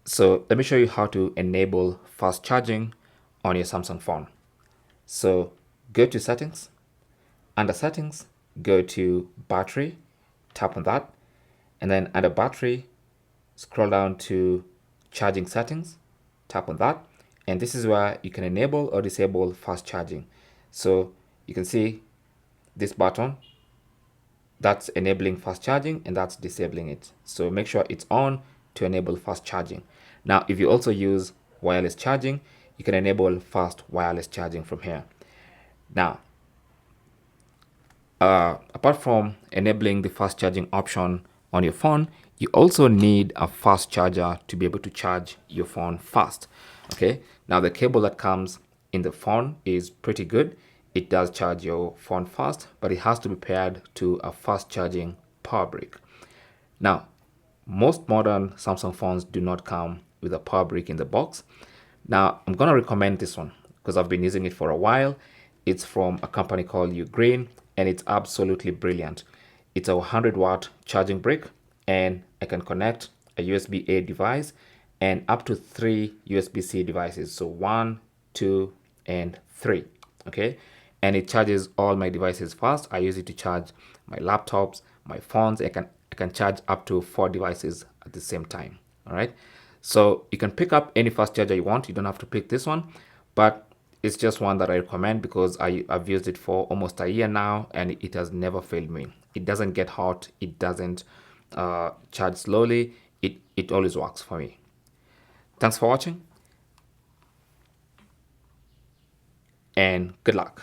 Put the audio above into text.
So let me show you how to enable fast charging on your Samsung phone. So go to settings. Under settings, go to battery, tap on that, and then under battery, scroll down to charging settings, tap on that, and this is where you can enable or disable fast charging. So you can see this button, that's enabling fast charging and that's disabling it. So make sure it's on to enable fast charging. Now, if you also use wireless charging, you can enable fast wireless charging from here. Now, apart from enabling the fast charging option on your phone, you also need a fast charger to be able to charge your phone fast. Okay, now the cable that comes in the phone is pretty good. It does charge your phone fast, but it has to be paired to a fast charging power brick. Now, most modern Samsung phones do not come with a power brick in the box. Now, I'm going to recommend this one because I've been using it for a while. It's from a company called Ugreen and it's absolutely brilliant. It's a 100-watt charging brick and I can connect a USB-A device and up to 3 USB-C devices. So 1, 2, and 3. Okay. And it charges all my devices fast. I use it to charge my laptops, my phones. I can charge up to 4 devices at the same time. All right. So you can pick up any fast charger you want. You don't have to pick this one, but it's just one that I recommend because I've used it for almost a year now and it has never failed me. It doesn't get hot. It doesn't charge slowly. It always works for me. Thanks for watching and good luck.